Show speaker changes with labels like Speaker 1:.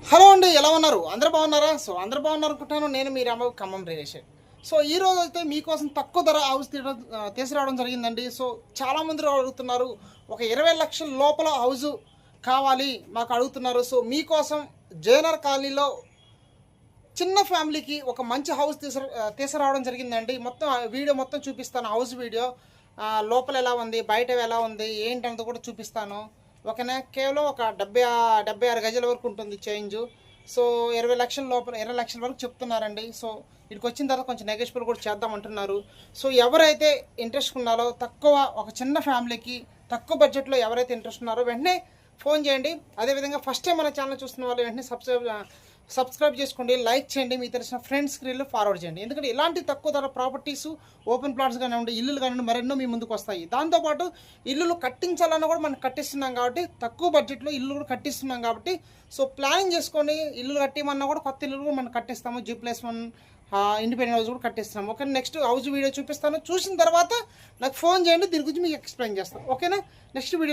Speaker 1: Hello అండి, ఎలా ఉన్నారు? అందరూ బాగున్నారా? అందరూ బాగున్నారు అనుకుంటాను. నేను మీ రామ ఖమ్మం రిలేష్. ఈ రోజు అయితే మీకోసం తక్కువ ధర హౌస్ తీసుకురావడం జరిగిందండి. చాలామంది అడుగుతున్నారు, ఒక 20 లక్షల లోపల హౌస్ కావాలి మాకు అడుగుతున్నారు. మీకోసం జేనర్ కాలనీలో చిన్న ఫ్యామిలీకి ఒక మంచి హౌస్ తీసుకురావడం జరిగిందండి. మొత్తం వీడియో మొత్తం చూపిస్తాను. హౌస్ వీడియో లోపల ఎలా ఉంది, బయట ఎలా ఉంది, ఏంటన్నది కూడా చూపిస్తాను. ఓకేనా? కేవలం ఒక 76 గజాల వరకు ఉంటుంది చేంజ్. 20 లక్షల లోపల 20 లక్షల వరకు చెప్తున్నారండి. ఇక్కడికి వచ్చిన తర్వాత కొంచెం నెగోషియబుల్ కూడా చేద్దామంటున్నారు. ఎవరైతే ఇంట్రెస్ట్ ఉన్నారో ఒక చిన్న ఫ్యామిలీకి తక్కువ బడ్జెట్లో ఎవరైతే ఇంట్రెస్ట్ ఉన్నారో వెంటనే ఫోన్ చేయండి. అదేవిధంగా ఫస్ట్ టైం మన ఛానల్ చూస్తున్న వాళ్ళు వెంటనే సబ్స్క్రైబ్ చేసుకోండి, లైక్ చేయండి, మీ తెలిసిన ఫ్రెండ్స్కి వీళ్ళు ఫార్వర్డ్ చేయండి. ఎందుకంటే ఇలాంటి తక్కువ ధర ప్రాపర్టీస్, ఓపెన్ ప్లాట్స్ కానివ్వండి, ఇల్లులు కానివ్వండి, మరెన్నో మీ ముందుకు వస్తాయి. దాంతోపాటు ఇల్లులు కట్టించాలన్నా కూడా మనం కట్టిస్తున్నాం కాబట్టి, తక్కువ బడ్జెట్లో ఇల్లు కూడా కట్టిస్తున్నాం కాబట్టి ప్లానింగ్ చేసుకొని ఇల్లు కట్టిమన్నా కూడా కొత్త ఇల్లు కూడా మనం కట్టిస్తాము. G+1 ఇండిపెండెంట్ హౌస్ కూడా కట్టిస్తాము. ఓకే, నెక్స్ట్ హౌస్ వీడియో చూపిస్తాను. చూసిన తర్వాత నాకు ఫోన్ చేయండి, దీని గురించి మీకు ఎక్స్ప్లెయిన్ చేస్తాను. ఓకేనా? నెక్స్ట్ వీడియోలో